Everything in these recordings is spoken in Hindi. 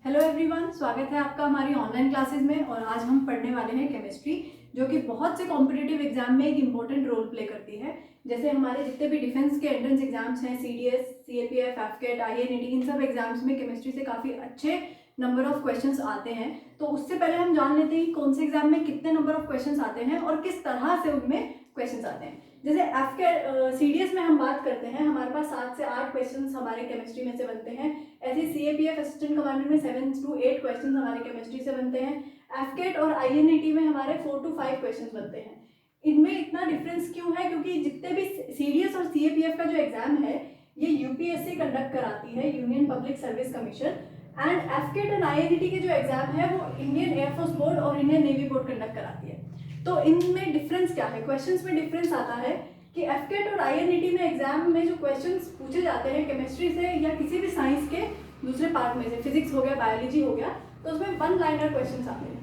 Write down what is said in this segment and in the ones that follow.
हेलो एवरीवन, स्वागत है आपका हमारी ऑनलाइन क्लासेस में। और आज हम पढ़ने वाले हैं केमिस्ट्री, जो कि बहुत से कॉम्पिटिटिव एग्जाम में एक इंपॉर्टेंट रोल प्ले करती है। जैसे हमारे जितने भी डिफेंस के एंट्रेंस एग्जाम्स हैं, सीडीएस, सीएपीएफ, एफकेट, आईएनईटी, इन सब एग्जाम्स में केमिस्ट्री से काफ़ी अच्छे नंबर ऑफ क्वेश्चंस आते हैं। तो उससे पहले हम जान लेते हैं कि कौन से एग्जाम में कितने नंबर ऑफ क्वेश्चंस आते हैं और किस तरह से उनमें क्वेश्चंस आते हैं। जैसे सीडीएस में हम बात करते हैं, हमारे पास 7 से 8 क्वेश्चंस हमारे केमिस्ट्री में से बनते हैं। ऐसे सीएपीएफ असिस्टेंट कमांडर में 7 to 8 क्वेश्चंस हमारे केमिस्ट्री से बनते हैं। एफकेट और आईएनईटी में हमारे 4 to 5 क्वेश्चंस बनते हैं। इनमें इतना डिफरेंस क्यों है? क्योंकि जितने भी सीडीएस और सीएपीएफ का जो एग्जाम है ये यूपीएससी कंडक्ट कराती है, union public service commission. And AFCAT and INET के जो एग्जाम है वो इंडियन एयरफोर्स बोर्ड और इंडियन नेवी बोर्ड कंडक्ट कराती है। तो इनमें डिफरेंस क्या है? क्वेश्चंस में डिफरेंस आता है कि एफकेट और आईएनईटी में एग्जाम में जो क्वेश्चंस पूछे जाते हैं केमिस्ट्री से या किसी भी साइंस के दूसरे पार्ट में से, फिजिक्स हो गया, बायोलॉजी हो गया, तो उसमें वन लाइनर क्वेश्चन आते हैं,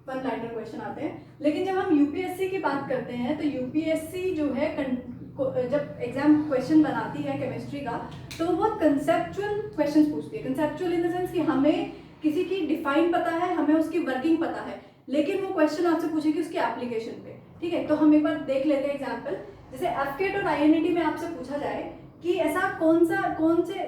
वन लाइनर क्वेश्चन आते हैं। लेकिन जब हम यूपीएससी की बात करते हैं तो यूपीएससी जो है जब एग्जाम क्वेश्चन बनाती है केमिस्ट्री का, तो वो बहुत कंसेप्चुअल क्वेश्चन पूछती है। कंसेप्चुअल इन द सेंस कि हमें किसी की डिफाइन पता है, हमें उसकी वर्किंग पता है, लेकिन वो क्वेश्चन आपसे पूछेगी उसकी एप्लीकेशन पे। ठीक है, तो हम एक बार देख लेते हैं एग्जाम्पल। जैसे एफकेट और आईएनईटी में आपसे पूछा जाए कि ऐसा कौन से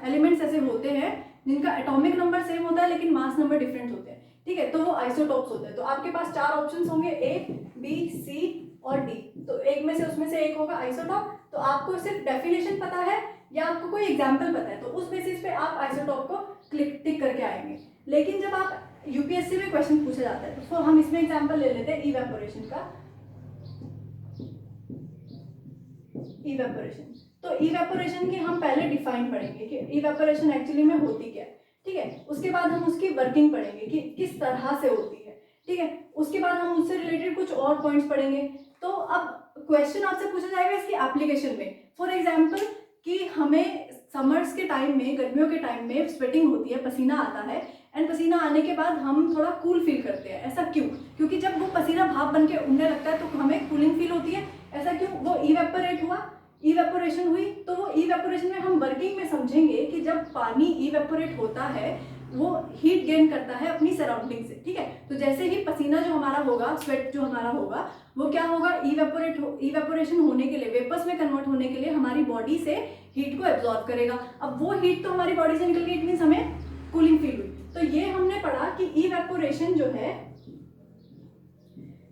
एलिमेंट्स ऐसे होते हैं जिनका एटॉमिक नंबर सेम होता है लेकिन मास नंबर डिफरेंट होते हैं। ठीक है, तो वो आइसोटॉप्स होते हैं। तो आपके पास 4 ऑप्शंस होंगे, ए, बी, सी और डी। तो एक में से उसमें से एक होगा आइसोटॉप। तो आपको सिर्फ डेफिनेशन पता है या आपको कोई एग्जाम्पल पता है, तो उस बेसिस पे आप आइसोटॉप को टिक करके आएंगे। लेकिन जब आप यूपीएससी में क्वेश्चन पूछा जाता है तो हम इसमें एग्जाम्पल ले लेते हैं इवेपोरेशन का। इवेपोरेशन, तो इवेपोरेशन की हम पहले डिफाइन पढ़ेंगे कि इवेपोरेशन एक्चुअली में होती क्या है। ठीक है, उसके बाद हम उसकी वर्किंग पढ़ेंगे कि किस तरह से होती है। ठीक है, उसके बाद हम उससे रिलेटेड कुछ और पॉइंट्स पढ़ेंगे। तो अब क्वेश्चन आपसे पूछा जाएगा इसकी एप्लीकेशन में। फॉर एग्जाम्पल कि हमें समर्स के टाइम में, गर्मियों के टाइम में स्वेटिंग होती है, पसीना आता है, एंड पसीना आने के बाद हम थोड़ा कूल फील करते हैं। ऐसा क्यों? क्योंकि जब वो पसीना भाप बन के उड़ने लगता है तो हमें कूलिंग फील होती है। ऐसा क्यों? वो इवेपोरेट हुआ, इवेपोरेशन हुई। तो वो इवेपोरेशन में हम वर्किंग में समझेंगे कि जब पानी इवेपोरेट होता है वो हीट गेन करता है अपनी सराउंडिंग से। ठीक है, तो जैसे ही पसीना जो हमारा होगा, स्वेट जो हमारा होगा, वो क्या होगा, इवेपोरेशन होने के लिए, वेपर्स में कन्वर्ट होने के लिए हमारी बॉडी से हीट को एब्जॉर्ब करेगा। अब वो हीट तो हमारी बॉडी से निकल गई, इट मींस हमें कूलिंग फील हुई। तो ये हमने पढ़ा कि इवेपोरेशन जो है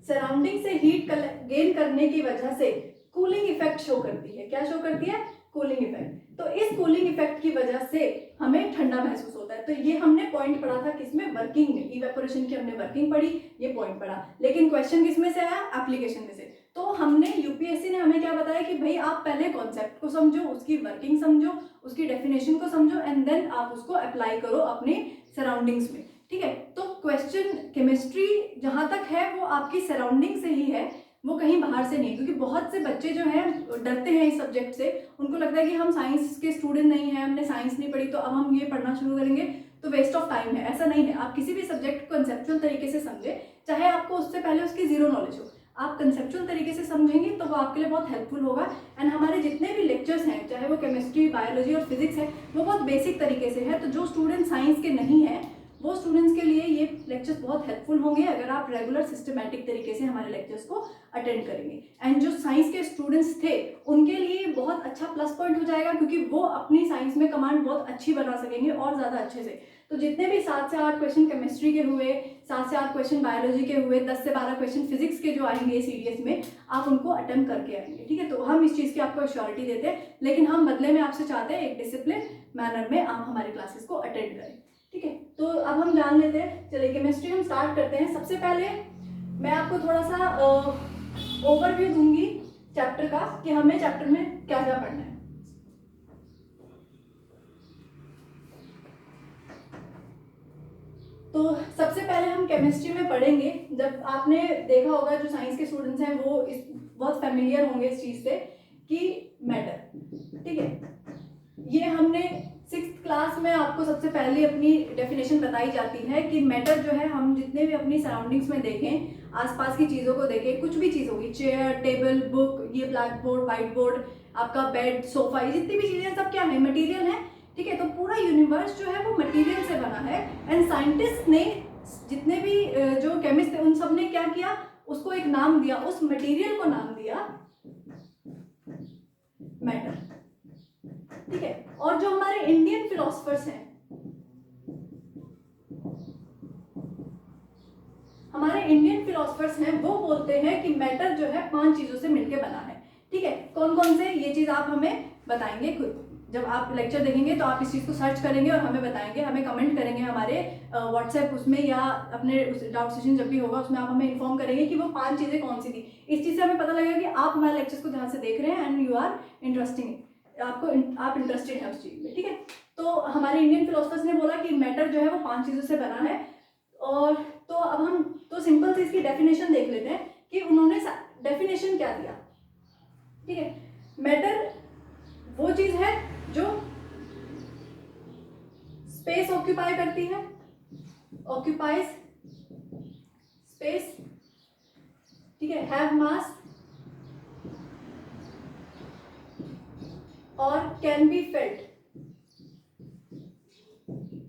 सराउंडिंग से हीट गेन करने की वजह से कूलिंग इफेक्ट शो करती है। क्या शो करती है? Cooling effect. तो इस कूलिंग इफेक्ट की वजह से हमें ठंडा महसूस होता है। तो ये हमने पॉइंट पढ़ा था किसमें? वर्किंग में। इवेपोरेशन की हमने वर्किंग पढ़ी, ये पॉइंट पढ़ा। लेकिन क्वेश्चन किसमें से आया? एप्लीकेशन में से। तो हमने, यूपीएससी ने हमें क्या बताया कि भाई आप पहले कॉन्सेप्ट को समझो, उसकी वर्किंग समझो, उसकी डेफिनेशन को समझो, एंड देन आप उसको अप्लाई करो अपने सराउंडिंग्स में। ठीक है, तो क्वेश्चन केमिस्ट्री जहां तक है वो आपकी सराउंडिंग से ही है, वो कहीं बाहर से नहीं। क्योंकि बहुत से बच्चे जो हैं डरते हैं इस सब्जेक्ट से, उनको लगता है कि हम साइंस के स्टूडेंट नहीं हैं, हमने साइंस नहीं पढ़ी, तो अब हम ये पढ़ना शुरू करेंगे तो वेस्ट ऑफ टाइम है। ऐसा नहीं है। आप किसी भी सब्जेक्ट को कंसेप्चुअल तरीके से समझे, चाहे आपको उससे पहले उसकी जीरो नॉलेज हो, आप कंसेप्चुअल तरीके से समझेंगे तो वो आपके लिए बहुत हेल्पफुल होगा। एंड हमारे जितने भी लेक्चर्स हैं, चाहे वो केमिस्ट्री, बायोलॉजी और फिजिक्स है, वो बहुत बेसिक तरीके से है। तो जो स्टूडेंट साइंस के नहीं है वो स्टूडेंट्स के लिए ये लेक्चर्स बहुत हेल्पफुल होंगे अगर आप रेगुलर सिस्टमैटिक तरीके से हमारे लेक्चर्स को अटेंड करेंगे। एंड जो साइंस के स्टूडेंट्स थे उनके लिए बहुत अच्छा प्लस पॉइंट हो जाएगा, क्योंकि वो अपनी साइंस में कमांड बहुत अच्छी बना सकेंगे और ज़्यादा अच्छे से। तो जितने भी 7 से 8 क्वेश्चन केमिस्ट्री के हुए, 7 से 8 क्वेश्चन बायोलॉजी के हुए, 10 से 12 क्वेश्चन फिजिक्स के जो आएंगे सीडीएस में, आप उनको अटेम्प्ट करके आएंगे। ठीक है, तो हम इस चीज़ की आपको श्योरिटी देते हैं, लेकिन हम बदले में आपसे चाहते हैं एक डिसिप्लिन मैनर में आप हमारी क्लासेस को अटेंड करें। ठीक है, तो अब हम जान लेते हैं। चलिए केमिस्ट्री हम स्टार्ट करते हैं। सबसे पहले मैं आपको थोड़ा सा ओवरव्यू दूंगी चैप्टर का कि हमें चैप्टर में क्या क्या पढ़ना है। तो सबसे पहले हम केमिस्ट्री में पढ़ेंगे, जब आपने देखा होगा, जो साइंस के स्टूडेंट्स हैं वो बहुत फेमिलियर होंगे इस चीज़ से कि मैटर। ठीक है, ये हमने 6th क्लास में आपको सबसे पहले अपनी डेफिनेशन बताई जाती है कि मैटर जो है, हम जितने भी अपनी सराउंडिंग्स में देखें, आसपास की चीज़ों को देखें, कुछ भी चीज़ होगी, चेयर, टेबल, बुक, ये ब्लैक बोर्ड, वाइट बोर्ड, आपका बेड, सोफा, ये जितनी भी चीज़ें सब क्या है? मटेरियल है। ठीक है, तो पूरा यूनिवर्स जो है वो मटेरियल से बना है, एंड साइंटिस्ट ने, जितने भी जो केमिस्ट थे उन सब ने क्या किया, उसको एक नाम दिया, उस मटेरियल को नाम दिया मैटर। ठीक है, और जो हमारे इंडियन फिलोसफर्स हैं, हमारे इंडियन फिलोसफर्स हैं, वो बोलते हैं कि मैटर जो है 5 चीजों से मिलकर बना है। ठीक है, कौन कौन से, ये चीज आप हमें बताएंगे खुद। जब आप लेक्चर देखेंगे तो आप इस चीज को सर्च करेंगे और हमें बताएंगे, हमें कमेंट करेंगे हमारे व्हाट्सएप उसमें, या अपने डाउट सेशन जब भी होगा उसमें आप हमें इन्फॉर्म करेंगे कि वो 5 चीजें कौन सी थी। इस चीज से हमें पता लगेगा कि आप हमारे लेक्चर्स को ध्यान से देख रहे हैं एंड यू आर इंटरेस्टिंग, आप इंटरेस्टेड हैं उस चीज में। ठीक है, तो हमारे इंडियन फिलोसफर्स ने बोला कि मैटर जो है वो 5 चीजों से बना है। और तो अब हम तो सिंपल से इसकी डेफिनेशन देख लेते हैं कि उन्होंने डेफिनेशन क्या दिया। ठीक है, मैटर वो चीज है जो स्पेस ऑक्यूपाई करती है, ऑक्यूपाइज स्पेस। ठीक है, हैव मास और can be felt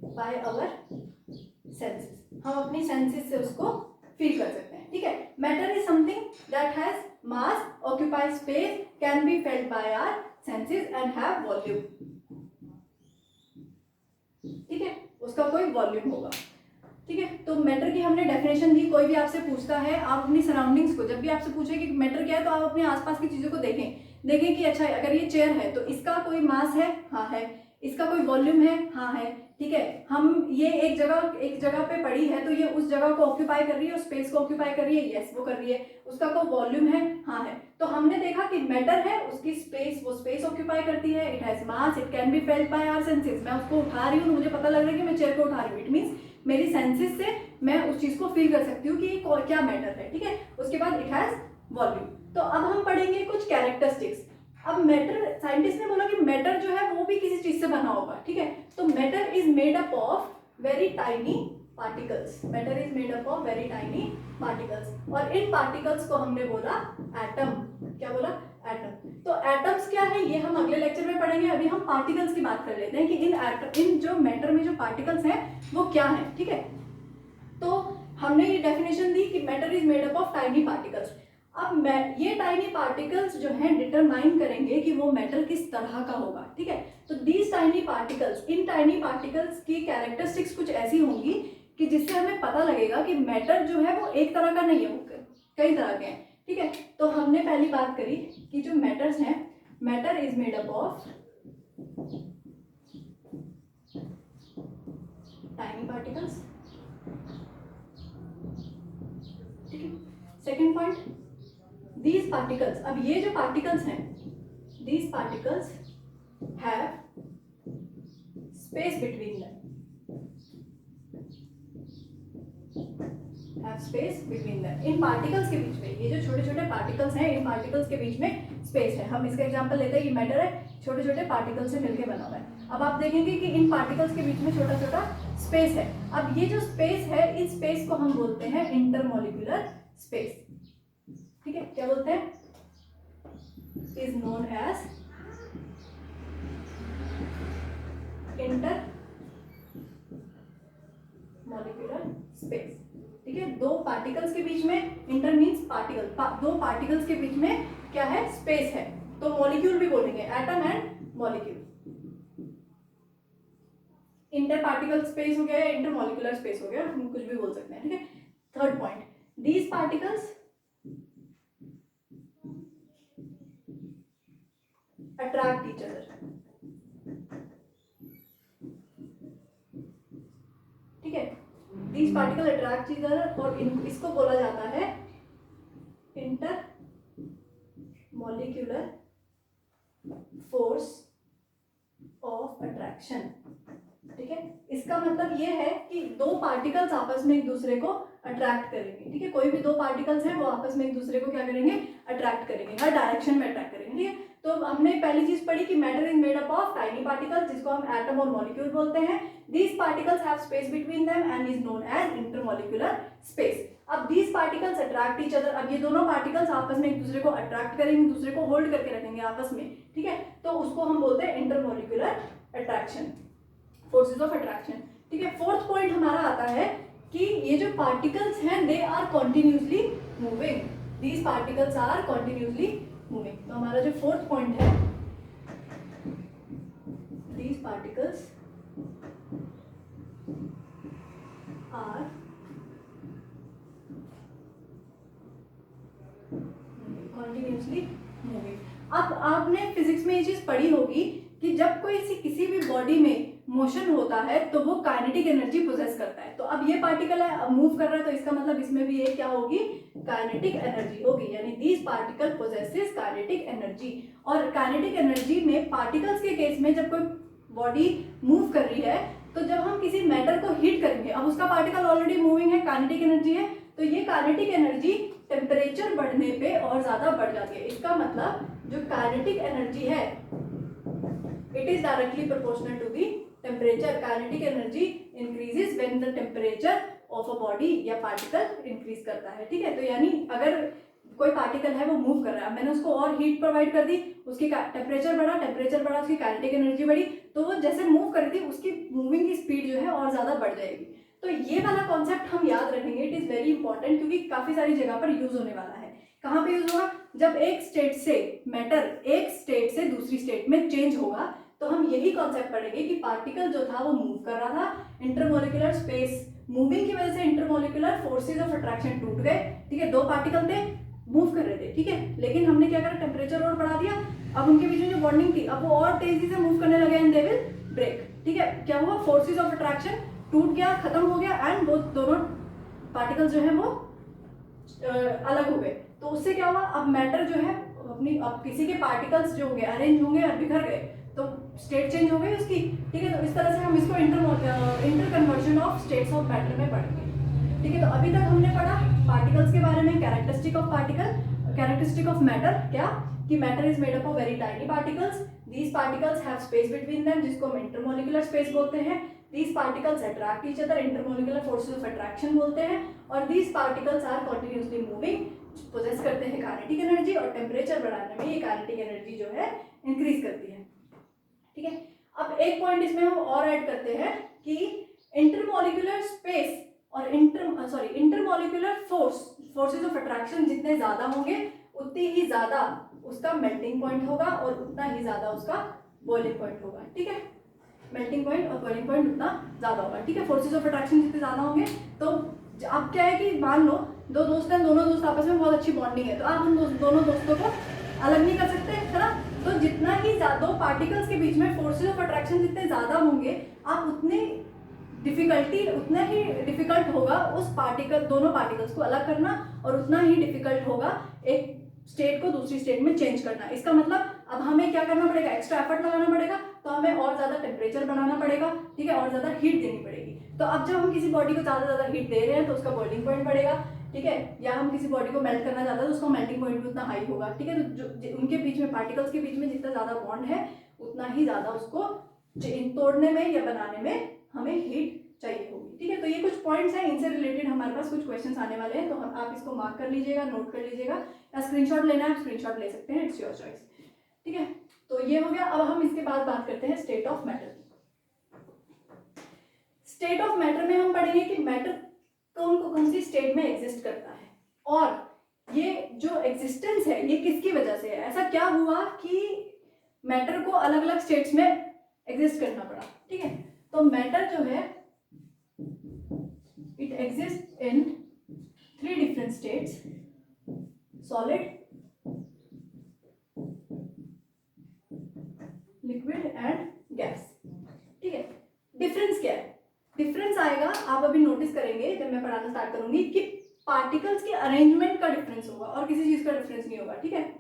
by our senses. हम अपनी सेंसेस से उसको फील कर सकते हैं। ठीक है, matter is something that has mass, occupies space, can be felt by our senses and have volume. ठीक है, उसका कोई वॉल्यूम होगा। ठीक है, तो मैटर की हमने डेफिनेशन दी। कोई भी आपसे पूछता है, आप अपनी सराउंडिंग्स को, जब भी आपसे पूछे कि मैटर क्या है, तो आप अपने आसपास की चीजों को देखें कि अच्छा अगर ये चेयर है तो इसका कोई मास है, हाँ है, इसका कोई वॉल्यूम है, हाँ है। ठीक है, हम ये एक जगह पे पड़ी है तो ये उस जगह को ऑक्यूपाई कर रही है, उस स्पेस को ऑक्यूपाई कर रही है, यस वो कर रही है। उसका कोई वॉल्यूम है, हाँ है। तो हमने देखा कि मैटर है, उसकी स्पेस, वो स्पेस ऑक्यूपाई करती है, it has mass, it can be felt by our senses. मैं उसको उठा रही हूँ, मुझे पता लग रहा है कि मैं चेयर को उठा रही हूँ, इट मीन्स मेरी सेंसेस से मैं उस चीज को फील कर सकती हूँ कि ये क्या मैटर है। ठीक है, उसके बाद इट हैज वॉल्यूम। तो अब हम पढ़ेंगे कुछ कैरेक्टरिस्टिक्स। अब मैटर, साइंटिस्ट ने बोला कि मैटर जो है वो भी किसी चीज से बना होगा। ठीक है, तो matter is made up of very tiny particles. Matter is made up of very tiny particles, और इन पार्टिकल्स को हमने बोला एटम। क्या बोला? एटम। तो एटम्स क्या है ये हम अगले लेक्चर में पढ़ेंगे। अभी हम पार्टिकल्स की बात कर लेते हैं कि इन जो मैटर में जो पार्टिकल्स हैं वो क्या है। ठीक है, तो हमने ये डेफिनेशन दी कि matter is made up of tiny particles. अब ये टाइनी पार्टिकल्स जो हैं डिटरमाइन करेंगे कि वो मैटर किस तरह का होगा। ठीक है, तो these tiny particles, in tiny particles की कैरेक्टरिस्टिक्स कुछ ऐसी होंगी कि जिससे हमें पता लगेगा कि मैटर जो है वो एक तरह का नहीं है, वो कई तरह के हैं। ठीक है, तो हमने पहली बात करी कि जो मैटर्स हैं, matter is made up of tiny particles. ठीक है, सेकेंड पॉइंट, दीज पार्टिकल्स, अब ये जो पार्टिकल्स हैं, these particles have space between them, have space between them. In particles के बीच में, ये जो छोटे छोटे पार्टिकल्स हैं, इन पार्टिकल्स के बीच में स्पेस है। हम इसका एग्जांपल लेते हैं, ये मैटर है, छोटे छोटे पार्टिकल्स से मिलकर बना हुआ है। अब आप देखेंगे कि इन पार्टिकल्स के बीच में छोटा छोटा स्पेस है। अब ये जो स्पेस है, इस स्पेस को हम बोलते हैं इंटरमॉलिक्यूलर स्पेस। ठीक है, क्या बोलते हैं? Is known as intermolecular space. ठीक है, दो पार्टिकल्स के बीच में, इंटर मीन्स पार्टिकल, दो पार्टिकल्स के बीच में क्या है? स्पेस है। तो मॉलिक्यूल भी बोलेंगे, atom and molecule. Inter particle space हो गया, इंटर मॉलिक्यूलर स्पेस हो गया, हम कुछ भी बोल सकते हैं। ठीक है, third point, these particles attract each other. ठीक है, these particle attract each other, और इसको बोला जाता है inter molecular force of attraction. ठीक है, इसका मतलब ये है कि दो पार्टिकल्स आपस में एक दूसरे को अट्रैक्ट करेंगे। ठीक है, कोई भी दो पार्टिकल्स हैं वो आपस में एक दूसरे को क्या करेंगे? अट्रैक्ट करेंगे, हर डायरेक्शन में अट्रैक्ट करेंगे। ठीक है, तो हमने पहली चीज पढ़ी कि matter is made up of tiny particles, जिसको हम एटम और मॉलिक्यूल बोलते हैं। These particles have space between them and is known as intermolecular space. अब these particles attract each other, अब ये दोनों पार्टिकल्स आपस में एक दूसरे को अट्रैक्ट करेंगे, दूसरे को होल्ड करके रखेंगे आपस में। ठीक है, तो उसको हम बोलते हैं intermolecular attraction. Forces of attraction. ठीक है, फोर्थ पॉइंट हमारा आता है कि ये जो पार्टिकल्स हैं they are continuously moving, these particles are continuously moving. तो हमारा जो फोर्थ पॉइंट है, these particles are continuously moving. अब आपने फिजिक्स में ये चीज पढ़ी होगी कि जब कोई किसी भी बॉडी में मोशन होता है तो वो काइनेटिक एनर्जी पोजेस करता है। तो अब ये पार्टिकल है, अब मूव कर रहा है, तो इसका मतलब इसमें भी ये क्या होगी, काइनेटिक एनर्जी होगी, यानी these particle possesses kinetic energy. और काइनेटिक एनर्जी में पार्टिकल्स के केस में जब कोई बॉडी मूव कर रही है तो जब हम किसी मैटर को हीट करेंगे, अब उसका पार्टिकल ऑलरेडी मूविंग है, काइनेटिक एनर्जी है, तो ये काइनेटिक एनर्जी टेम्परेचर बढ़ने पे और ज्यादा बढ़ जाती है। इसका मतलब जो काइनेटिक एनर्जी है it is directly proportional to the temperature. Kinetic energy increases when the temperature of a body या पार्टिकल इंक्रीज करता है। ठीक है, तो यानी अगर कोई पार्टिकल है वो मूव कर रहा है, मैंने उसको और हीट प्रोवाइड कर दी, उसकी टेम्परेचर बढ़ा, उसकी काइनेटिक एनर्जी बढ़ी, तो वो जैसे मूव कर रही थी उसकी मूविंग की स्पीड जो है और ज्यादा बढ़ जाएगी। तो ये वाला कॉन्सेप्ट हम याद रखेंगे, इट इज वेरी इंपॉर्टेंट, क्योंकि काफी सारी जगह पर यूज होने वाला है। कहाँ पे यूज होगा, जब एक स्टेट से मैटर एक स्टेट से दूसरी स्टेट में चेंज होगा, तो हम यही कॉन्सेप्ट पढ़ेंगे कि पार्टिकल जो था वो मूव कर रहा था, इंटरमोलिकुलर स्पेस मूविंग की वजह से इंटरमोलिकुलर फोर्सेज ऑफ अट्रैक्शन टूट गए। ठीक है, दो पार्टिकल थे, मूव कर रहे थे, ठीक है, लेकिन हमने क्या करा, टेम्परेचर और बढ़ा दिया, अब उनके बीच में जो बॉन्डिंग थी अब वो और तेजी से मूव करने लगे एंड दे विल ब्रेक। ठीक है, क्या हुआ, फोर्सेज ऑफ अट्रैक्शन टूट गया, खत्म हो गया, एंड वो दोनों पार्टिकल जो है वो अलग हो गए। तो उससे क्या हुआ, अब मैटर जो है अपनी, अब किसी के पार्टिकल्स जो होंगे अरेंज होंगे और बिखर गए, तो स्टेट चेंज हो गई उसकी। ठीक है, तो इस तरह से हम इसको inter conversion of states of matter में पढ़ेंगे। ठीक है, तो अभी तक हमने पढ़ा पार्टिकल्स के बारे में, characteristic of particle, characteristic of matter, क्या कि matter is made up of very tiny particles, these particles have space between them, जिसको हम इंटरमोलिकुलर स्पेस बोलते हैं, these particles attract each other, intermolecular forces of attraction बोलते हैं, और these particles are continuously moving, possess करते हैं काइनेटिक एनर्जी, और टेम्परेचर बढ़ाने में ये काइनेटिक एनर्जी जो है इंक्रीज करती है। ठीक है, अब एक पॉइंट इसमें हम और ऐड करते हैं कि इंटरमोलिकुलर स्पेस और इंटरमोलिकुलर फोर्सेज ऑफ अट्रैक्शन जितने ज्यादा होंगे उतनी ही ज्यादा उसका मेल्टिंग पॉइंट होगा और उतना ही ज्यादा उसका बॉइलिंग पॉइंट होगा। ठीक है, मेल्टिंग पॉइंट और बॉइलिंग पॉइंट उतना ज्यादा होगा। ठीक है, फोर्सेज ऑफ अट्रैक्शन जितने ज्यादा होंगे, तो अब क्या है कि मान लो दो दोस्त हैं, दोनों दोस्त आपस में बहुत अच्छी बॉन्डिंग है, तो आप उन दोनों दोस्तों को अलग नहीं कर सकते, है ना। तो जितना ही दो पार्टिकल्स के बीच में फोर्सेज ऑफ अट्रैक्शन जितने ज्यादा होंगे, आप उतना ही डिफिकल्ट होगा उस दोनों पार्टिकल्स को अलग करना, और उतना ही डिफिकल्ट होगा एक स्टेट को दूसरी स्टेट में चेंज करना। इसका मतलब अब हमें क्या करना पड़ेगा, एक्स्ट्रा एफर्ट लगाना पड़ेगा, तो हमें और ज्यादा टेम्परेचर बढ़ाना पड़ेगा। ठीक है, और ज्यादा हीट देनी पड़ेगी। तो अब जब हम किसी बॉडी को ज्यादा हीट दे रहे हैं तो उसका बॉइलिंग पॉइंट बढ़ेगा। ठीक है, या हम किसी बॉडी को मेल्ट करना चाहते हैं तो उसका मेल्टिंग पॉइंट भी उतना हाई होगा। ठीक है, तो जो उनके बीच में पार्टिकल्स के बीच में जितना ज्यादा बॉन्ड है उतना ही ज्यादा उसको तोड़ने में या बनाने में हमें हीट चाहिए होगी। ठीक है, तो ये कुछ पॉइंट्स हैं, इनसे रिलेटेड हमारे पास कुछ क्वेश्चंस आने वाले हैं, तो आप इसको मार्क कर लीजिएगा, नोट कर लीजिएगा, या स्क्रीनशॉट लेना है आप स्क्रीनशॉट ले सकते हैं, इट्स योर चॉइस। ठीक है, तो ये हो गया। अब हम इसके बाद बात करते हैं state of matter. State of matter में हम पढ़ेंगे कि मैटर कौन सी स्टेट में एग्जिस्ट करता है, और ये जो एग्जिस्टेंस है ये किसकी वजह से है, ऐसा क्या हुआ कि मैटर को अलग अलग स्टेट्स में एग्जिस्ट करना पड़ा। ठीक है, तो मैटर जो है it exists in 3 different states: solid, liquid and gas। ठीक है, डिफरेंस क्या है, डिफरेंस आएगा आप अभी नोटिस करेंगे जब मैं पढ़ाना स्टार्ट करूंगी कि पार्टिकल्स के अरेंजमेंट का डिफरेंस होगा और किसी चीज का डिफरेंस नहीं होगा। ठीक है,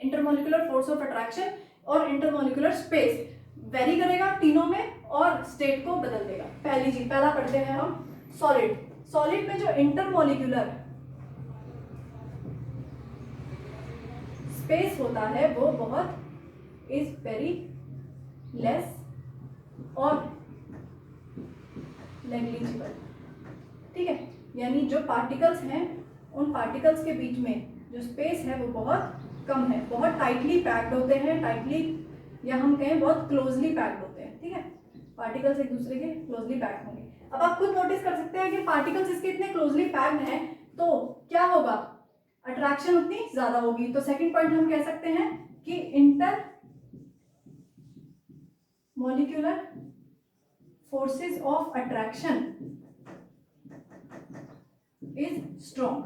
इंटरमोलिकुलर फोर्स ऑफ अट्रैक्शन और इंटरमोलिकुलर स्पेस वेरी करेगा तीनों में और स्टेट को बदल देगा। पहला पढ़ते हैं हम सॉलिड में जो इंटरमोलिकुलर स्पेस होता है वो बहुत इज वेरी लेस और नेग्लिजिबल। ठीक है, यानी जो पार्टिकल्स हैं उन पार्टिकल्स के बीच में जो स्पेस है वो बहुत कम है, बहुत टाइटली पैक्ड होते हैं, टाइटली या हम कहें बहुत क्लोजली पैक्ड होते हैं। ठीक है, पार्टिकल्स एक दूसरे के क्लोजली पैक्ड होंगे। अब आप खुद नोटिस कर सकते हैं कि पार्टिकल्स इसके इतने क्लोजली पैक्ड हैं तो क्या होगा, अट्रैक्शन उतनी ज्यादा होगी। तो सेकंड पॉइंट हम कह सकते हैं कि inter molecular forces of attraction is strong.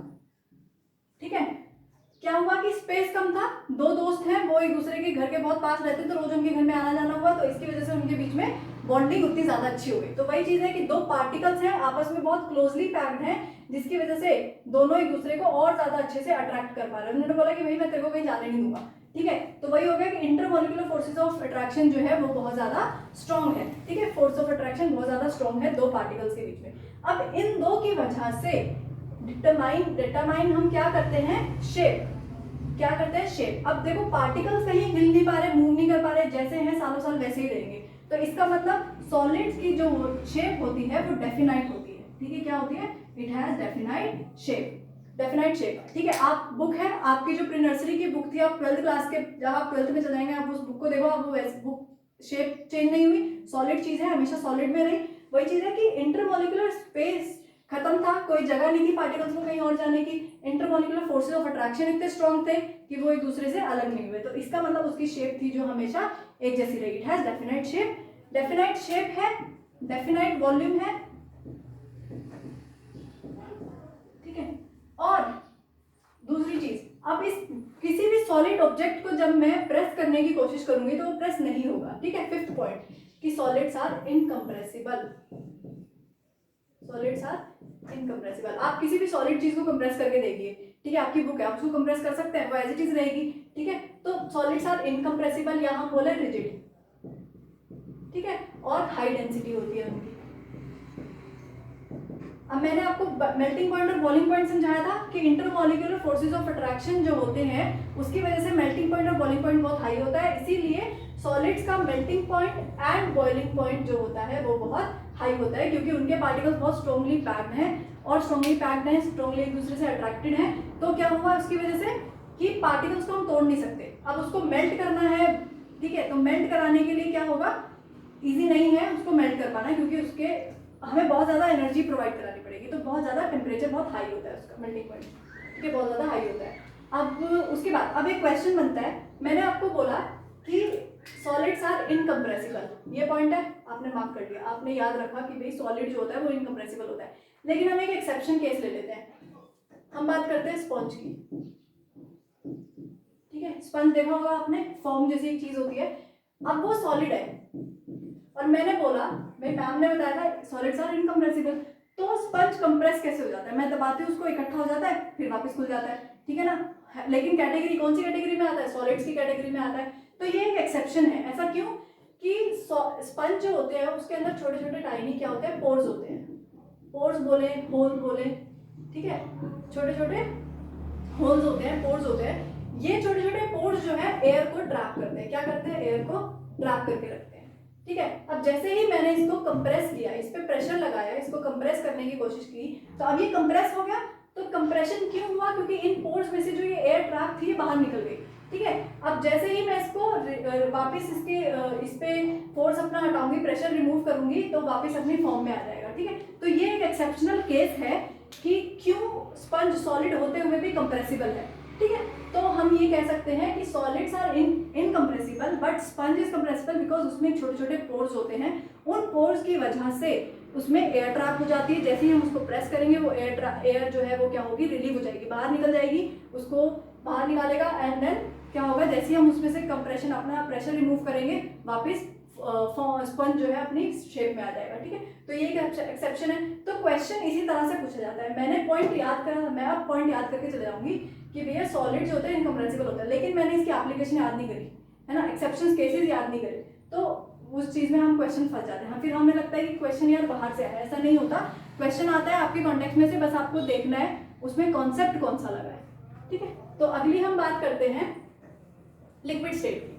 ठीक है, क्या हुआ कि स्पेस कम था, दो दोस्त हैं वो एक दूसरे के घर के बहुत पास रहते तो रोज उनके घर में आना जाना हुआ, तो इसकी वजह से उनके बीच में बॉन्डिंग उतनी ज्यादा अच्छी हो गई। तो वही चीज है कि दो पार्टिकल्स हैं आपस में बहुत क्लोजली पैक्ड हैं, जिसकी वजह से दोनों एक दूसरे को और ज्यादा अच्छे से अट्रैक्ट कर पा रहे हैं। उन्होंने बोला कि भाई मैं तेरे को कहीं जाने नहीं दूंगा। ठीक है, तो वही हो गया कि इंटरमॉलिक्यूलर फोर्सेस ऑफ अट्रैक्शन जो है वो बहुत ज्यादा स्ट्रॉन्ग है। ठीक है, फोर्स ऑफ अट्रैक्शन बहुत ज्यादा स्ट्रॉन्ग है दो पार्टिकल्स के बीच में। अब इन दो की वजह से डिटरमाइन हम क्या करते हैं, शेप। क्या करते हैं, शेप। अब देखो पार्टिकल्स कहीं हिल नहीं पा रहे, मूव नहीं कर पा रहे, जैसे हैं सालों साल वैसे ही रहेंगे। तो इसका मतलब सॉलिड्स की जो शेप होती है वो डेफिनाइट होती है। ठीक है, क्या होती है, it has definite shape. Definite shape. ठीक है, आप बुक है आपकी जो प्री नर्सरी की बुक थी, आप 12th क्लास के जब आप 12th में चले जाएंगे आप उस बुक को देखो, आप वो वैसे बुक शेप चेंज नहीं हुई, सॉलिड चीज है, हमेशा सॉलिड में रही। वही चीज है कि इंटरमॉलिक्यूलर स्पेस खत्म था, कोई जगह नहीं थी पार्टिकल्स को कहीं और जाने की। इंटरमॉलिक्यूलर फोर्सेस ऑफ अट्रैक्शन इतने स्ट्रॉन्ग थे कि वो एक दूसरे से अलग नहीं हुए। तो इसका मतलब उसकी शेप थी जो हमेशा एक जैसी रही। It has definite shape. Definite shape है, डेफिनाइट वॉल्यूम है। ठीक है, और दूसरी चीज, अब इस किसी भी सॉलिड ऑब्जेक्ट को जब मैं प्रेस करने की कोशिश करूंगी तो वो प्रेस नहीं होगा। ठीक है, फिफ्थ पॉइंट कि solids are incompressible. Solids are incompressible. आप किसी भी सॉलिड चीज को कंप्रेस करके देखिए, ठीक है, आपकी बुक है आप उसको कंप्रेस कर सकते हैं, वो एज इट इज रहेगी। ठीक है, तो सॉलिड्स आर इनकम्प्रेसिबल या हम बोले रिजिड। ठीक है, और हाई डेंसिटी होती है उनकी। अब मैंने आपको मेल्टिंग पॉइंट और बॉइलिंग पॉइंट समझाया था कि इंटरमॉलिक्यूलर फोर्सेस ऑफ अट्रैक्शन जो होते हैं उसकी वजह से मेल्टिंग पॉइंट और बॉइलिंग पॉइंट बहुत हाई होता है, इसीलिए सॉलिड्स का melting point and boiling point जो होता है वो बहुत हाई होता है, क्योंकि उनके पार्टिकल्स बहुत स्ट्रॉन्गली पैक्ड हैं और स्ट्रॉन्गली पैक्ड हैं, स्ट्रॉन्गली एक दूसरे से अट्रैक्टेड हैं। तो क्या हुआ उसकी वजह से कि पार्टिकल्स को हम तोड़ नहीं सकते, अब उसको मेल्ट करना है। ठीक है, तो मेल्ट कराने के लिए क्या होगा, ईजी नहीं है उसको मेल्ट कर पाना, क्योंकि उसके हमें बहुत ज़्यादा एनर्जी प्रोवाइड करानी पड़ेगी, तो बहुत ज़्यादा टेम्परेचर बहुत हाई होता है उसका मेल्टिंग पॉइंट। ठीक है, बहुत ज़्यादा हाई होता है। अब उसके बाद अब एक क्वेश्चन बनता है, मैंने आपको बोला कि सॉलिड्स आर इनकम्प्रेसिबल, ये पॉइंट है आपने मार्क कर लिया, आपने याद रखा कि भाई सॉलिड जो होता है वो इनकम्प्रेसिबल होता है। लेकिन हम एक एक्सेप्शन केस ले लेते हैं, हम बात करते हैं स्पंज की। ठीक है, स्पंज देखा होगा आपने, फॉर्म जैसी एक चीज होती है। अब वो सॉलिड है और मैंने बोला, भाई मैम ने बताया था सॉलिड्स आर इनकम्प्रेसिबल, तो स्पंज कंप्रेस कैसे हो जाता है, मैं दबाती हूँ उसको इकट्ठा हो जाता है फिर वापस खुल जाता है। ठीक है ना, लेकिन कैटेगरी कौन सी कैटेगरी में आता है, सॉलिड्स की कैटेगरी में आता है। तो ये एक एक्सेप्शन है। ऐसा क्यों कि स्पंज जो होते हैं उसके अंदर छोटे छोटे टाइनी क्या होते हैं, पोर्स होते हैं। पोर्स बोले, होल बोले, ठीक है, छोटे छोटे होल्स होते हैं, पोर्स होते हैं। ये छोटे छोटे पोर्स जो है एयर को ट्रैप करते हैं, क्या करते हैं, एयर को ट्रैप करके रखते हैं। ठीक है, अब जैसे ही मैंने इसको कंप्रेस किया, इस पे प्रेशर लगाया, इसको कंप्रेस करने की कोशिश की, तो अब ये कंप्रेस हो गया। तो कंप्रेशन क्यों हुआ, क्योंकि इन पोर्स में से जो ये एयर ट्रैप थी ये बाहर निकल गई। ठीक है, अब जैसे ही मैं इसको वापस इस पे फोर्स अपना हटाऊंगी, प्रेशर रिमूव करूंगी, तो वापस अपनी फॉर्म में आ जाएगा। ठीक है, तो ये एक एक्सेप्शनल केस है कि क्यों स्पंज सॉलिड होते हुए भी कंप्रेसिबल है। ठीक है, तो हम ये कह सकते हैं कि solids are incompressible but sponge is compressible because उसमें छोटे छोटे पोर्स होते हैं। उन पोर्स की वजह से उसमें एयर ट्रैप हो जाती है, जैसे ही हम उसको प्रेस करेंगे वो एयर जो है वो क्या होगी, रिलीव हो जाएगी, बाहर निकल जाएगी, उसको बाहर निकालेगा एंड देन क्या होगा, जैसे ही हम उसमें से कंप्रेशन अपना प्रेशर रिमूव करेंगे वापस स्पंज जो है अपनी शेप में आ जाएगा। ठीक है, तो ये एक एक्सेप्शन है। तो क्वेश्चन इसी तरह से पूछा जाता है। मैंने पॉइंट याद करा, मैं अब पॉइंट याद करके चले जाऊंगी कि भैया सॉलिड जो होता है इनकम्प्रेसिबल होता है, लेकिन मैंने इसकी एप्लीकेशन याद नहीं करी है ना, एक्सेप्शन केसेस याद नहीं करे, तो उस चीज में हम क्वेश्चन फंस जाते हैं। फिर हमें लगता है कि क्वेश्चन यार बाहर से आया, ऐसा नहीं होता। क्वेश्चन आता है आपके कॉन्टेक्स्ट में से, बस आपको देखना है उसमें कॉन्सेप्ट कौन सा लगा है। ठीक है, तो अगली हम बात करते हैं लिक्विड स्टेट की।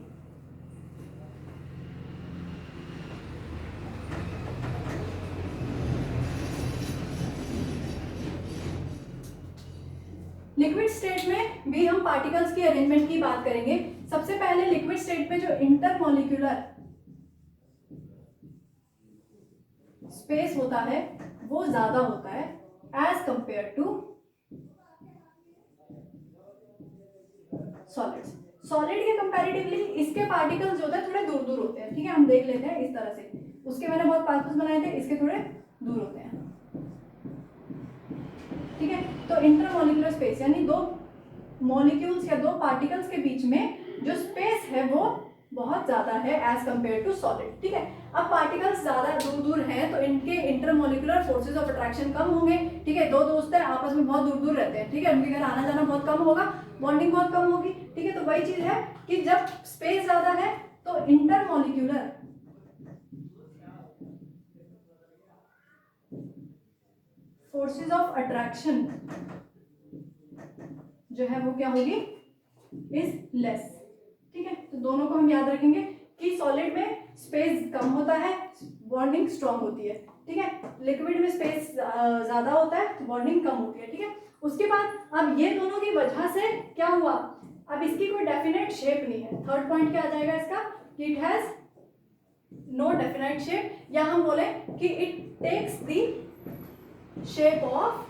लिक्विड स्टेट में भी हम पार्टिकल्स की अरेंजमेंट की बात करेंगे। सबसे पहले लिक्विड स्टेट में जो इंटरमॉलिक्यूलर स्पेस होता है वो ज़्यादा होता है as compare to solids. Solid के कंपैरेटिवली इसके पार्टिकल्स जो होते हैं थोड़े दूर दूर होते हैं, ठीक है, हम देख लेते हैं इस तरह से, उसके मैंने बहुत पास बनाए थे, इसके थोड़े दूर होते हैं, ठीक है। तो इंटरमॉलिक्यूलर स्पेस यानी दो मॉलिक्यूल्स या दो पार्टिकल्स के बीच में जो स्पेस है वो बहुत ज़्यादा है एज कंपेयर टू सॉलिड, ठीक है। अब पार्टिकल्स ज़्यादा दूर दूर हैं तो इनके इंटरमॉलिक्यूलर फोर्सेज ऑफ अट्रैक्शन कम होंगे, ठीक है। दो दोस्त हैं आपस में बहुत दूर दूर रहते हैं, ठीक है, उनके घर आना जाना बहुत कम होगा, बॉन्डिंग बहुत कम होगी, ठीक है। तो वही चीज़ है कि जब स्पेस ज़्यादा है तो इंटरमॉलिक्यूलर फोर्सेज ऑफ अट्रैक्शन जो है वो क्या होगी, इज लेस, ठीक है। तो दोनों को हम याद रखेंगे कि सॉलिड में स्पेस कम होता है, बॉन्डिंग स्ट्रांग होती है, ठीक है। लिक्विड में स्पेस ज्यादा होता है, बॉन्डिंग कम होती है, ठीक है। उसके बाद अब ये दोनों की वजह से क्या हुआ, अब इसकी कोई डेफिनेट शेप नहीं है। थर्ड पॉइंट क्या आ जाएगा इसका, कि it has no definite shape, या हम बोले कि it takes the shape of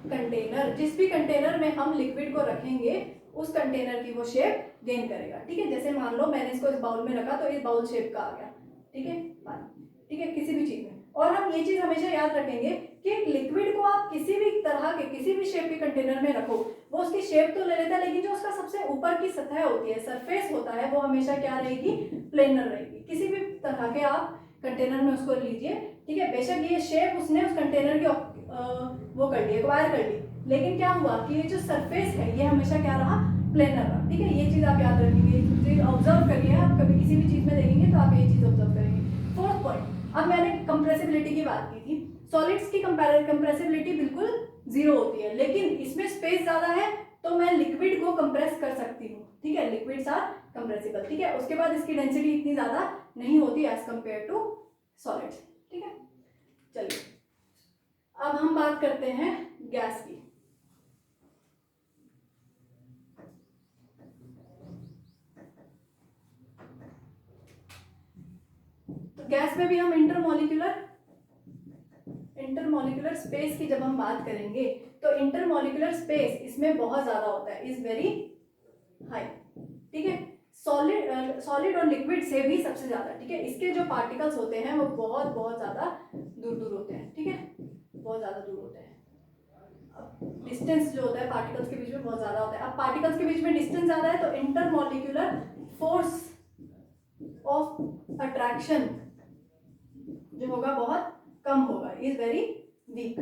container. जिस भी कंटेनर में हम लिक्विड को रखेंगे उस कंटेनर की वो शेप गेन करेगा, ठीक है। जैसे मान लो मैंने इसको इस बाउल में रखा तो इस बाउल शेप का आ गया, ठीक है, पानी, ठीक है, किसी भी चीज में। और हम ये चीज हमेशा याद रखेंगे कि लिक्विड को आप किसी भी तरह के किसी भी शेप के कंटेनर में रखो, वो उसकी शेप तो ले लेता है, लेकिन जो उसका सबसे ऊपर की सतह होती है, सरफेस होता है, वो हमेशा क्या रहेगी, प्लेनर रहेगी। किसी भी तरह के आप कंटेनर में उसको लीजिए, ठीक है, बेशक ये शेप उसने उस कंटेनर की वो कर ली, एक्वायर कर ली, लेकिन क्या हुआ कि ये जो सरफेस है ये हमेशा क्या रहा, प्लेनर रहा, ठीक है। ये चीज आप याद रखेंगे, ऑब्जर्व करिए, आप कभी किसी भी चीज में देखेंगे तो आप ये चीज ऑब्जर्व करेंगे। फोर्थ पॉइंट, अब मैंने कंप्रेसिबिलिटी की बात की थी, सॉलिड्स की कंप्रेसिबिलिटी बिल्कुल जीरो होती है, लेकिन इसमें स्पेस ज्यादा है तो मैं लिक्विड को कंप्रेस कर सकती हूँ, ठीक है, लिक्विड्स आर कंप्रेसिबल, ठीक है। उसके बाद इसकी डेंसिटी इतनी ज्यादा नहीं होती एज कंपेयर टू सॉलिड्स, ठीक है। चलिए अब हम बात करते हैं गैस की। तो गैस में भी हम इंटरमॉलिक्यूलर स्पेस की जब हम बात करेंगे तो इंटरमॉलिक्यूलर स्पेस इसमें बहुत ज्यादा होता है, इज वेरी हाई, ठीक है। सॉलिड और लिक्विड से भी सबसे ज्यादा, ठीक है। इसके जो पार्टिकल्स होते हैं वो बहुत बहुत ज्यादा दूर दूर होते हैं, ठीक है, बहुत ज्यादा दूर होते हैं। अब डिस्टेंस जो होता है पार्टिकल्स के बीच में बहुत ज्यादा होता है। अब पार्टिकल्स के बीच में डिस्टेंस ज्यादा है तो इंटरमॉलिक्यूलर फोर्स ऑफ अट्रैक्शन जो होगा बहुत कम होगा, इज वेरी वीक,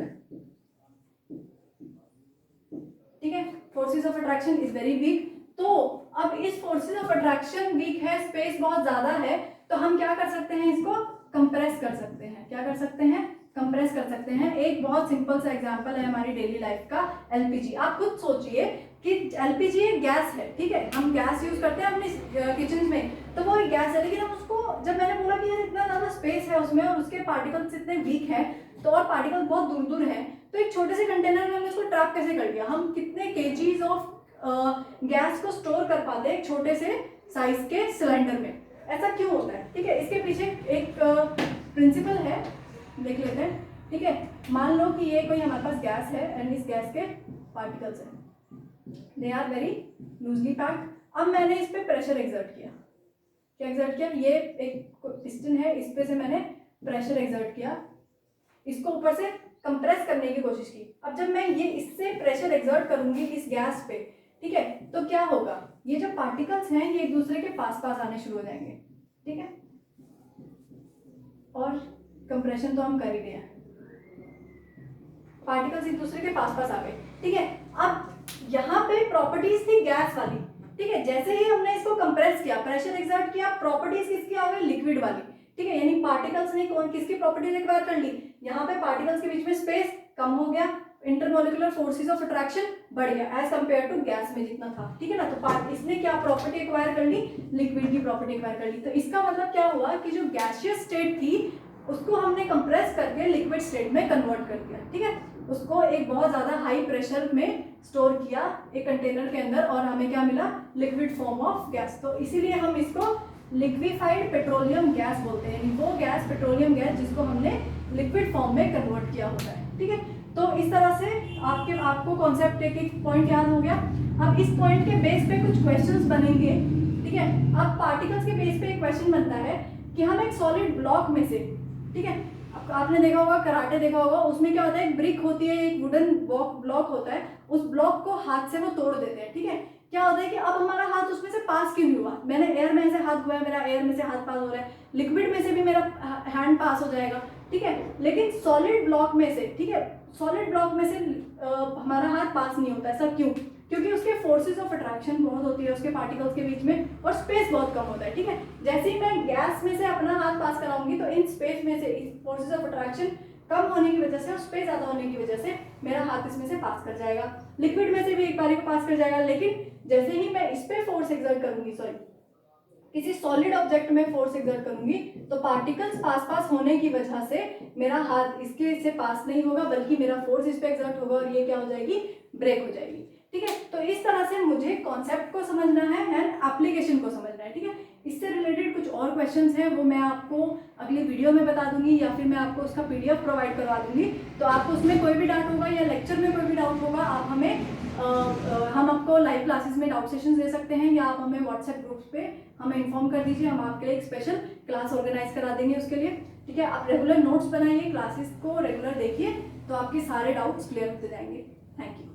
ठीक है। Forces of attraction is very weak. तो अब इस फोर्सेस ऑफ अट्रैक्शन वीक है, स्पेस बहुत ज्यादा है, तो हम क्या कर सकते हैं, इसको कंप्रेस कर सकते हैं। क्या कर सकते हैं, कंप्रेस कर सकते हैं। एक बहुत सिंपल सा एग्जांपल है हमारी डेली लाइफ का, एलपीजी। आप खुद सोचिए कि एलपीजी एक गैस है, ठीक है, हम गैस यूज करते हैं अपने किचन में, तो वो एक गैस है, लेकिन हम उसको, जब मैंने बोला कि यार इतना ज्यादा स्पेस है उसमें और उसके पार्टिकल्स इतने वीक हैं, तो और पार्टिकल्स बहुत दूर दूर हैं, तो एक छोटे से कंटेनर में हमने उसको ट्रैप कैसे कर लिया। हम कितने केजीज ऑफ गैस को स्टोर कर पाते हैं एक छोटे से साइज के सिलेंडर में, ऐसा क्यों होता है, ठीक है। इसके पीछे एक प्रिंसिपल है, देख लेते हैं, ठीक है। मान लो कि ये कोई हमारे पास गैस है एंड इस गैस के पार्टिकल्स हैं, they are very loosely packed. अब मैंने इस पे प्रेशर एक्सर्ट किया, क्या एक्सर्ट किया, ये एक पिस्टन है, इस पे से मैंने प्रेशर एक्सर्ट किया, इसको ऊपर से कंप्रेस करने की कोशिश की। अब जब मैं ये इससे प्रेशर एक्सर्ट करूंगी इस गैस पे, ठीक है, तो क्या होगा, ये जो पार्टिकल्स हैं ये एक दूसरे के पास पास आने शुरू हो जाएंगे, ठीक है, और कंप्रेशन तो हम कर ही रहे हैं, पार्टिकल्स एक दूसरे के पास पास आ गए, ठीक है। अब यहाँ पे प्रॉपर्टीज थी गैस वाली, ठीक है, जैसे ही हमने इसको कंप्रेस किया, प्रेशर एक्सर्ट किया, प्रॉपर्टीज किसकी आ गई, लिक्विड वाली, ठीक है, यानी पार्टिकल्स ने कौन किसकी प्रॉपर्टीज एक्वायर कर ली, यहाँ पे पार्टिकल्स के बीच में स्पेस कम हो गया, इंटरमॉलिक्यूलर फोर्सेस ऑफ अट्रैक्शन बढ़ गया एज कंपेयर टू गैस में जितना था, ठीक है ना। तो इसने क्या प्रॉपर्टी एक्वायर कर ली, लिक्विड की प्रॉपर्टी एक्वायर कर ली। तो इसका मतलब क्या हुआ कि जो गैसियस स्टेट थी उसको हमने कंप्रेस करके लिक्विड स्टेट में कन्वर्ट कर दिया, ठीक है, उसको एक बहुत ज्यादा हाई प्रेशर में स्टोर किया एक कंटेनर के अंदर, और हमें क्या मिला, लिक्विड फॉर्म ऑफ गैस। तो इसीलिए हम इसको लिक्विफाइड पेट्रोलियम गैस बोलते हैं, वो गैस पेट्रोलियम गैस जिसको हमने लिक्विड फॉर्म में कन्वर्ट किया होता है। ठीक है, तो इस तरह से आपको कॉन्सेप्ट एक पॉइंट याद हो गया। अब इस पॉइंट के बेस पे कुछ क्वेश्चंस बनेंगे। ठीक है, अब पार्टिकल्स के बेस पे एक क्वेश्चन बनता है कि हम एक सॉलिड ब्लॉक में से, ठीक है, आपने देखा होगा, कराटे देखा होगा, उसमें क्या होता है, एक ब्रिक होती है, एक वुडन ब्लॉक होता है, उस ब्लॉक को हाथ से वो तोड़ देते हैं। ठीक है, क्या होता है कि अब हमारा हाथ उसमें से पास क्यों नहीं हुआ, मैंने एयर में से हाथ धोया, मेरा एयर में से हाथ पास हो रहा है, लिक्विड में से भी मेरा हैंड पास हो जाएगा। ठीक है, लेकिन सॉलिड ब्लॉक में से, ठीक है, सॉलिड ब्लॉक में से हमारा हाथ पास नहीं होता। ऐसा क्यों? क्योंकि उसके फोर्सेस ऑफ अट्रैक्शन बहुत होती है उसके पार्टिकल्स के बीच में, और स्पेस बहुत कम होता है। ठीक है, जैसे ही मैं गैस में से अपना हाथ पास कराऊंगी तो इन स्पेस में से, इस फोर्सेस ऑफ अट्रैक्शन कम होने की वजह से और स्पेस ज़्यादा होने की वजह से मेरा हाथ इसमें से पास कर जाएगा। लिक्विड में से भी एक बारी को पास कर जाएगा, लेकिन जैसे ही मैं इस पे फोर्स एक्सर्ट करूंगी, किसी सॉलिड ऑब्जेक्ट में फोर्स एक्सर्ट करूंगी, तो पार्टिकल्स पास होने की वजह से मेरा हाथ इसके से पास नहीं होगा, बल्कि मेरा फोर्स इस पे एक्सर्ट होगा और ये क्या हो जाएगी, ब्रेक हो जाएगी। ठीक है, तो इस तरह से मुझे कॉन्सेप्ट को समझना है एंड एप्लीकेशन को समझना है। ठीक है, इससे रिलेटेड कुछ और क्वेश्चंस हैं, वो मैं आपको अगली वीडियो में बता दूंगी, या फिर मैं आपको उसका PDF प्रोवाइड करवा दूंगी। तो आपको उसमें कोई भी डाउट होगा या लेक्चर में कोई भी डाउट होगा, आप हमें हम आपको लाइव क्लासेस में डाउट सेशंस दे सकते हैं, या आप हमें व्हाट्सएप ग्रुप्स पे हमें इन्फॉर्म कर दीजिए, हम आपके लिए एक स्पेशल क्लास ऑर्गेनाइज करा देंगे उसके लिए। ठीक है, आप रेगुलर नोट्स बनाइए, क्लासेस को रेगुलर देखिए, तो आपके सारे डाउट्स क्लियर होते जाएंगे। Thank you.